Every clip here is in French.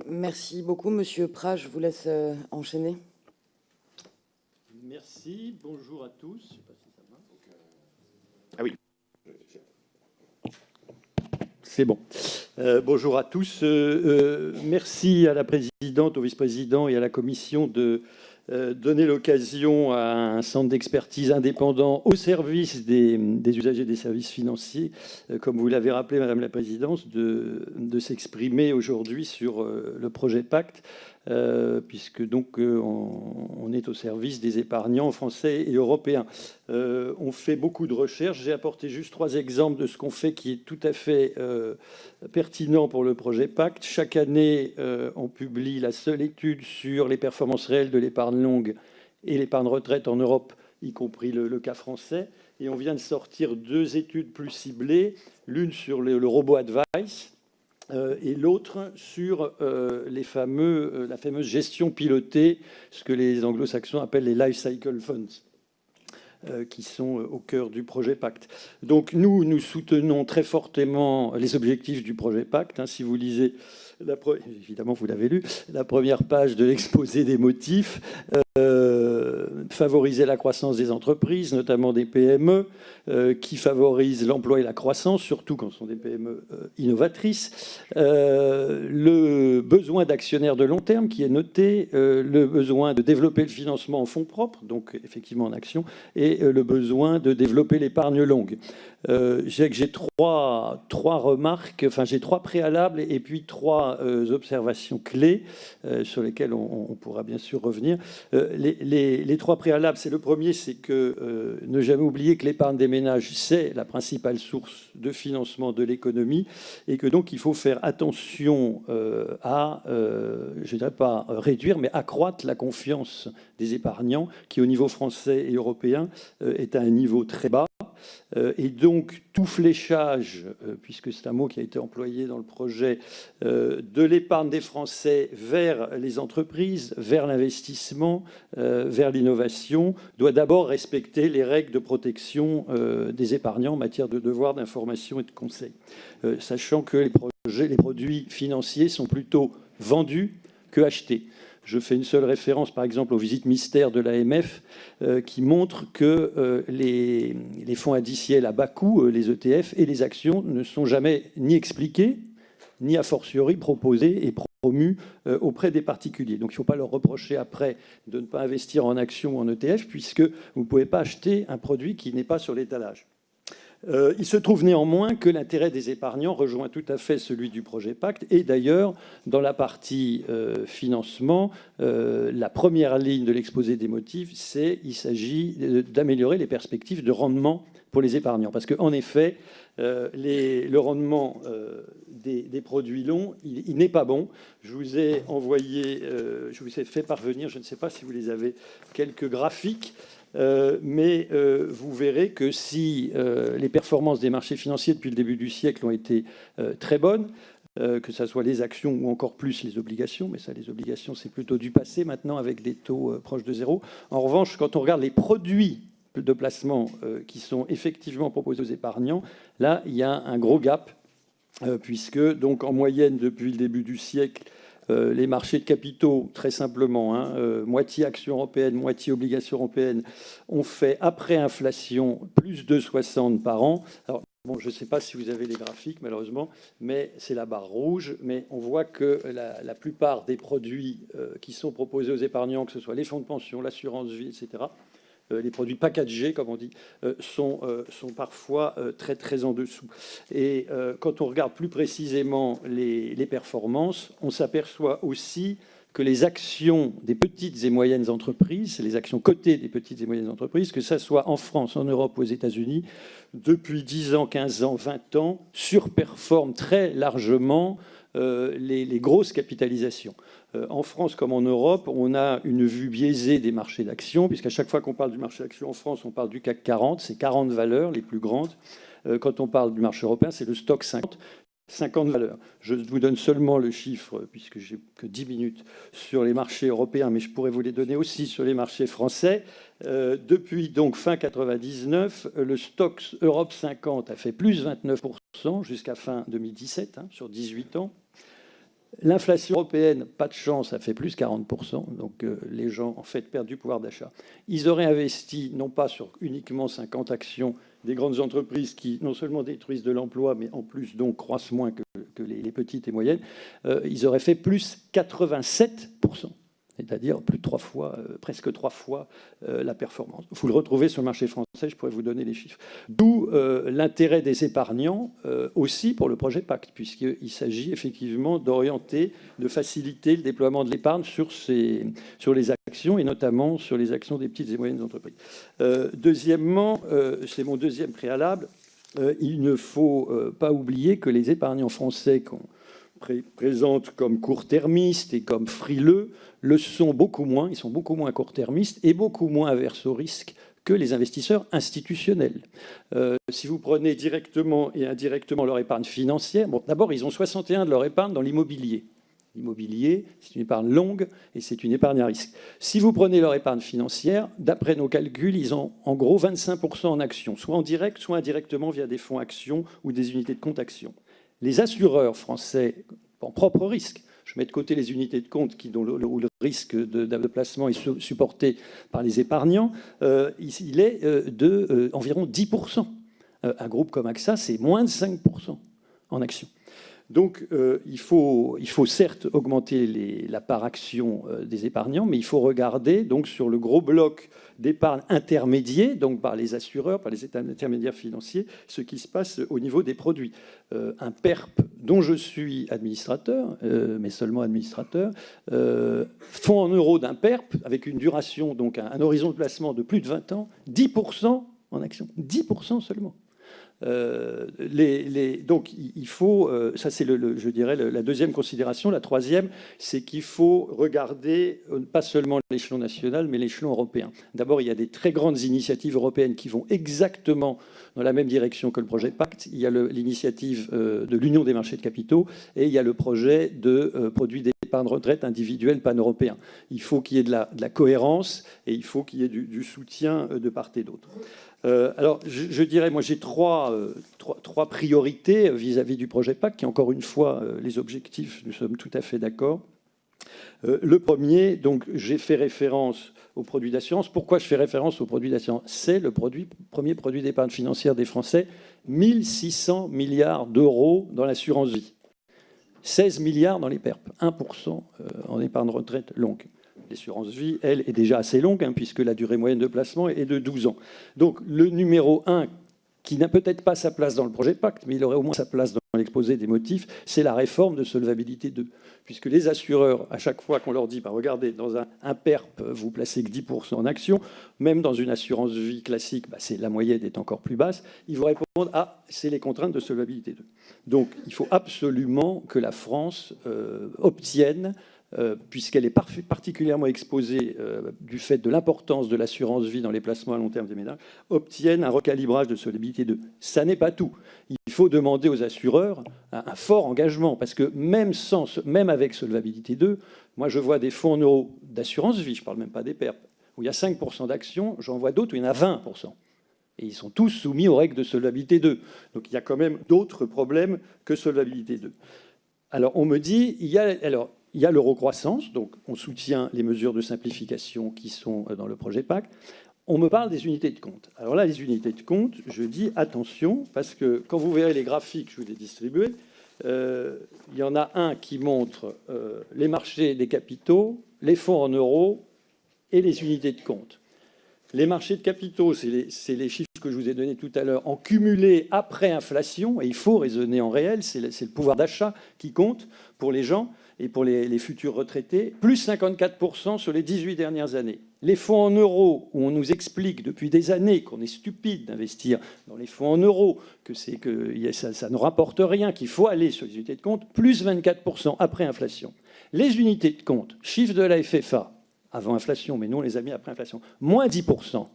Merci beaucoup, Monsieur Prat. Je vous laisse enchaîner. Merci. Bonjour à tous. Je sais pas si ça marche. Ah oui. C'est bon. Bonjour à tous. Merci à la présidente, au vice-président et à la commission de donner l'occasion à un centre d'expertise indépendant au service des usagers des services financiers, comme vous l'avez rappelé, Madame la Présidente, de s'exprimer aujourd'hui sur le projet Pacte, puisque donc on est au service des épargnants français et européens. On fait beaucoup de recherches. J'ai apporté juste 3 exemples de ce qu'on fait qui est tout à fait pertinent pour le projet Pacte. Chaque année, on publie la seule étude sur les performances réelles de l'épargne longue et l'épargne retraite en Europe, y compris le cas français. Et on vient de sortir 2 études plus ciblées, l'une sur le robot Advice et l'autre sur la fameuse gestion pilotée, ce que les anglo-saxons appellent les life cycle funds, qui sont au cœur du projet Pacte. Donc nous soutenons très fortement les objectifs du projet Pacte. Si vous lisez, évidemment vous l'avez lu, la première page de l'exposé des motifs, favoriser la croissance des entreprises, notamment des PME, qui favorisent l'emploi et la croissance, surtout quand ce sont des PME innovatrices, le besoin d'actionnaires de long terme qui est noté, le besoin de développer le financement en fonds propres, donc effectivement en action, et le besoin de développer l'épargne longue. J'ai trois remarques, enfin j'ai 3 préalables et puis 3 observations clés sur lesquelles on pourra bien sûr revenir. Les 3 préalables, c'est le premier, c'est que ne jamais oublier que l'épargne des ménages, c'est la principale source de financement de l'économie et que donc il faut faire attention à, je ne dirais pas réduire, mais accroître la confiance des épargnants qui, au niveau français et européen, est à un niveau très bas. Et donc, tout fléchage, puisque c'est un mot qui a été employé dans le projet, de l'épargne des Français vers les entreprises, vers l'investissement, vers l'innovation, doit d'abord respecter les règles de protection des épargnants en matière de devoir d'information et de conseil. Sachant que les produits financiers sont plutôt vendus que achetés. Je fais une seule référence, par exemple, aux visites mystères de l'AMF, qui montrent que les fonds indiciels à bas coût, les ETF et les actions, ne sont jamais ni expliqués, ni a fortiori proposés et promus auprès des particuliers. Donc il ne faut pas leur reprocher après de ne pas investir en actions ou en ETF, puisque vous ne pouvez pas acheter un produit qui n'est pas sur l'étalage. Il se trouve néanmoins que l'intérêt des épargnants rejoint tout à fait celui du projet Pacte. Et d'ailleurs, dans la partie financement, la première ligne de l'exposé des motifs, il s'agit d'améliorer les perspectives de rendement pour les épargnants. Parce qu'en effet, le rendement des produits longs, il n'est pas bon. Je vous ai envoyé, je vous ai fait parvenir, je ne sais pas si vous les avez, quelques graphiques. Mais vous verrez que si les performances des marchés financiers depuis le début du siècle ont été très bonnes, que ce soit les actions ou encore plus les obligations, mais ça, les obligations, c'est plutôt du passé maintenant avec des taux proches de zéro. En revanche, quand on regarde les produits de placement qui sont effectivement proposés aux épargnants, là, il y a un gros gap, puisque donc en moyenne depuis le début du siècle, les marchés de capitaux, très simplement, moitié actions européennes, moitié obligations européennes, ont fait, après inflation, plus de 60 par an. Alors, bon, je ne sais pas si vous avez les graphiques, malheureusement, mais c'est la barre rouge. Mais on voit que la plupart des produits qui sont proposés aux épargnants, que ce soit les fonds de pension, l'assurance vie, etc., les produits packagés, comme on dit, sont parfois très, très en dessous. Et quand on regarde plus précisément les performances, on s'aperçoit aussi que les actions des petites et moyennes entreprises, les actions cotées des petites et moyennes entreprises, que ça soit en France, en Europe ou aux États-Unis, depuis 10 ans, 15 ans, 20 ans, surperforment très largement les grosses capitalisations. En France comme en Europe, on a une vue biaisée des marchés d'actions, puisqu'à chaque fois qu'on parle du marché d'actions en France, on parle du CAC 40, c'est 40 valeurs les plus grandes. Quand on parle du marché européen, c'est le stock 50 valeurs. Je vous donne seulement le chiffre, puisque j'ai que 10 minutes, sur les marchés européens, mais je pourrais vous les donner aussi sur les marchés français. Depuis donc fin 99, le stock Europe 50 a fait plus 29% jusqu'à fin 2017, sur 18 ans. L'inflation européenne, pas de chance, a fait plus 40%. Donc les gens, en fait, perdent du pouvoir d'achat. Ils auraient investi, non pas sur uniquement 50 actions des grandes entreprises qui non seulement détruisent de l'emploi, mais en plus donc croissent moins que les petites et moyennes, ils auraient fait plus 87%. C'est-à-dire plus de 3 fois, presque 3 fois la performance. Vous le retrouvez sur le marché français, je pourrais vous donner les chiffres. D'où l'intérêt des épargnants aussi pour le projet Pacte, puisqu'il s'agit effectivement d'orienter, de faciliter le déploiement de l'épargne sur les actions, et notamment sur les actions des petites et moyennes entreprises. Deuxièmement, c'est mon deuxième préalable, il ne faut pas oublier que les épargnants français qu'on présente comme court-termistes et comme frileux le sont beaucoup moins, ils sont beaucoup moins court-termistes et beaucoup moins averses au risque que les investisseurs institutionnels. Si vous prenez directement et indirectement leur épargne financière, bon, d'abord, ils ont 61 de leur épargne dans l'immobilier. L'immobilier, c'est une épargne longue et c'est une épargne à risque. Si vous prenez leur épargne financière, d'après nos calculs, ils ont en gros 25% en actions, soit en direct, soit indirectement via des fonds actions ou des unités de compte actions. Les assureurs français, en propre risque, je mets de côté les unités de compte où le risque de placement est supporté par les épargnants, il est d'environ 10%. Un groupe comme AXA, c'est moins de 5% en actions. Donc il faut certes augmenter la part action des épargnants, mais il faut regarder donc sur le gros bloc d'épargne intermédiaire, donc par les assureurs, par les intermédiaires financiers, ce qui se passe au niveau des produits. Un PERP dont je suis administrateur, mais seulement administrateur, fonds en euros d'un PERP avec une duration, donc un horizon de placement de plus de 20 ans, 10% en actions, 10% seulement. Donc il faut, ça c'est je dirais la deuxième considération. La troisième, c'est qu'il faut regarder pas seulement l'échelon national, mais l'échelon européen. D'abord, il y a des très grandes initiatives européennes qui vont exactement dans la même direction que le projet Pacte. Il y a l'initiative de l'Union des marchés de capitaux et il y a le projet de produits d'épargne retraite individuel pan-européen. Il faut qu'il y ait de la cohérence et il faut qu'il y ait du soutien de part et d'autre. Alors, je dirais, moi, j'ai trois priorités vis-à-vis du projet Pacte, qui, encore une fois, les objectifs, nous sommes tout à fait d'accord. Le premier, donc, j'ai fait référence aux produits d'assurance. Pourquoi je fais référence aux produits d'assurance? C'est le premier produit d'épargne financière des Français, 1 600 milliards d'euros dans l'assurance vie, 16 milliards dans les PERP, 1% en épargne retraite longue. L'assurance vie, elle, est déjà assez longue, hein, puisque la durée moyenne de placement est de 12 ans. Donc, le numéro 1, qui n'a peut-être pas sa place dans le projet Pacte, mais il aurait au moins sa place dans l'exposé des motifs, c'est la réforme de solvabilité 2. Puisque les assureurs, à chaque fois qu'on leur dit, bah, regardez, dans un PERP, vous placez que 10% en actions, même dans une assurance vie classique, bah, la moyenne est encore plus basse, ils vont répondre, ah, c'est les contraintes de solvabilité 2. Donc, il faut absolument que la France obtienne, puisqu'elle est particulièrement exposée du fait de l'importance de l'assurance vie dans les placements à long terme des ménages, obtiennent un recalibrage de solvabilité 2. Ça n'est pas tout. Il faut demander aux assureurs un fort engagement, parce que même avec solvabilité 2, moi je vois des fonds en euros d'assurance vie, je ne parle même pas des PERP, où il y a 5% d'actions, j'en vois d'autres où il y en a 20%. Et ils sont tous soumis aux règles de solvabilité 2. Donc il y a quand même d'autres problèmes que solvabilité 2. Alors on me dit, il y a l'euro-croissance, donc on soutient les mesures de simplification qui sont dans le projet Pacte. On me parle des unités de compte. Alors là, les unités de compte, je dis attention, parce que quand vous verrez les graphiques, je vous les distribuer, il y en a un qui montre les marchés des capitaux, les fonds en euros et les unités de compte. Les marchés de capitaux, c'est les chiffres que je vous ai donnés tout à l'heure, en cumulé après inflation, et il faut raisonner en réel, c'est le pouvoir d'achat qui compte pour les gens et pour les futurs retraités, plus 54% sur les 18 dernières années. Les fonds en euros, où on nous explique depuis des années qu'on est stupide d'investir dans les fonds en euros, que ça ne rapporte rien, qu'il faut aller sur les unités de compte, plus 24% après inflation. Les unités de compte, chiffre de la FFA, avant inflation, mais nous on les a mis après inflation, moins 10%.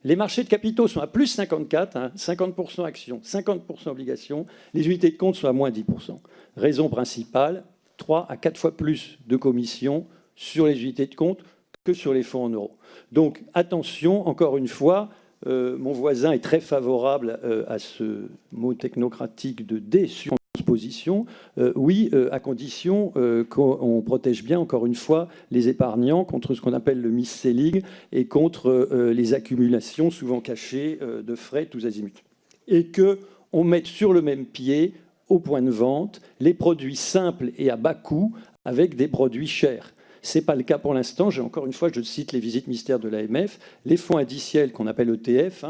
Les marchés de capitaux sont à plus 54, hein, 50% actions, 50% obligations. Les unités de compte sont à moins 10%. Raison principale, 3 à 4 fois plus de commissions sur les unités de compte que sur les fonds en euros. Donc attention, encore une fois, mon voisin est très favorable à ce mot technocratique de désurance dispositions. Oui, à condition qu'on protège bien, encore une fois, les épargnants contre ce qu'on appelle le mis-selling et contre les accumulations souvent cachées de frais tous azimuts. Et qu'on mette sur le même pied, au point de vente, les produits simples et à bas coût avec des produits chers. Ce n'est pas le cas pour l'instant. Encore une fois, je cite les visites mystères de l'AMF. Les fonds indiciels qu'on appelle ETF,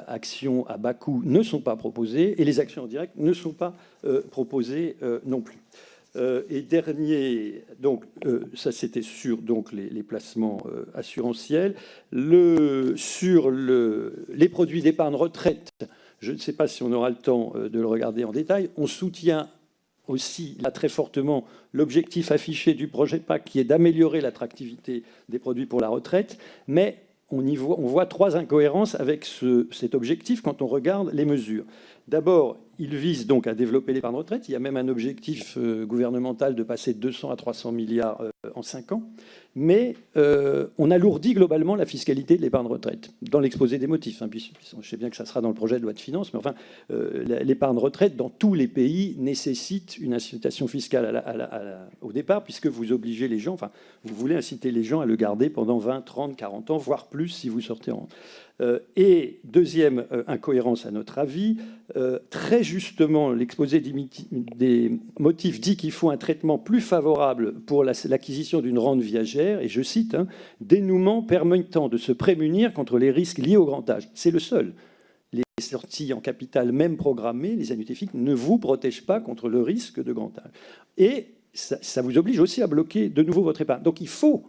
actions à bas coût, ne sont pas proposés et les actions en direct ne sont pas proposées non plus. Et dernier, donc ça c'était sur donc, les placements assurantiels. Sur les produits d'épargne retraite, je ne sais pas si on aura le temps de le regarder en détail. On soutient aussi là, très fortement l'objectif affiché du projet PAC qui est d'améliorer l'attractivité des produits pour la retraite, mais on voit trois incohérences avec cet objectif quand on regarde les mesures. D'abord, il vise donc à développer l'épargne retraite. Il y a même un objectif gouvernemental de passer de 200 à 300 milliards en 5 ans. Mais on alourdit globalement la fiscalité de l'épargne retraite, dans l'exposé des motifs. Je sais bien que ça sera dans le projet de loi de finances, mais enfin, l'épargne retraite, dans tous les pays, nécessite une incitation fiscale au départ, puisque vous obligez les gens, enfin, vous voulez inciter les gens à le garder pendant 20, 30, 40 ans, voire plus si vous sortez en... Et deuxième incohérence à notre avis, très justement, l'exposé des motifs dit qu'il faut un traitement plus favorable pour l'acquisition d'une rente viagère, et je cite, dénouement permettant de se prémunir contre les risques liés au grand âge. C'est le seul. Les sorties en capital, même programmées, les annuités fixes, ne vous protègent pas contre le risque de grand âge. Et ça vous oblige aussi à bloquer de nouveau votre épargne. Donc il faut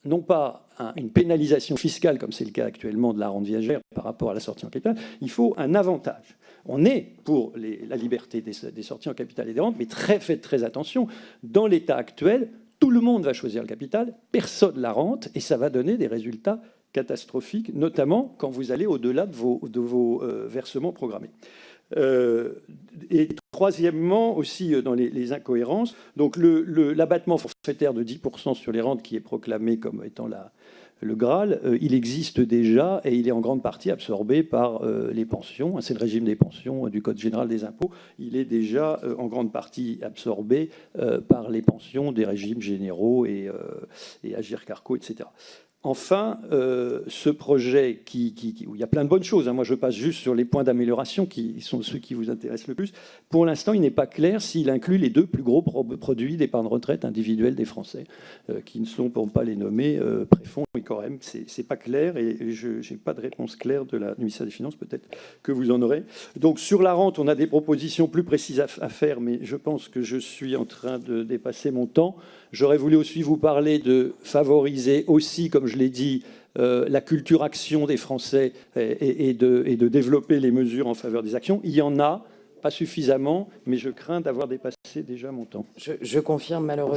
non pas une pénalisation fiscale, comme c'est le cas actuellement de la rente viagère par rapport à la sortie en capital, il faut un avantage. On est pour la liberté des sorties en capital et des rentes, mais faites très attention. Dans l'état actuel, tout le monde va choisir le capital, personne la rente, et ça va donner des résultats catastrophiques, notamment quand vous allez au-delà de vos versements programmés. Et troisièmement, aussi dans les incohérences, donc l'abattement forfaitaire de 10% sur les rentes qui est proclamé comme étant le Graal, il existe déjà et il est en grande partie absorbé par les pensions. C'est le régime des pensions du Code général des impôts. Il est déjà en grande partie absorbé par les pensions des régimes généraux et Agirc Arrco, etc. Enfin, ce projet où il y a plein de bonnes choses, moi je passe juste sur les points d'amélioration qui sont ceux qui vous intéressent le plus. Pour l'instant, il n'est pas clair s'il inclut les deux plus gros produits d'épargne retraite individuelle des Français, qui ne sont, pour ne pas les nommer, Préfonds et Corem. C'est pas clair et je n'ai pas de réponse claire du ministère des Finances, peut-être que vous en aurez. Donc sur la rente, on a des propositions plus précises à faire, mais je pense que je suis en train de dépasser mon temps. J'aurais voulu aussi vous parler de favoriser aussi, comme je l'ai dit, la culture action des Français et de développer les mesures en faveur des actions. Il y en a, pas suffisamment, mais je crains d'avoir dépassé déjà mon temps. Je confirme malheureusement.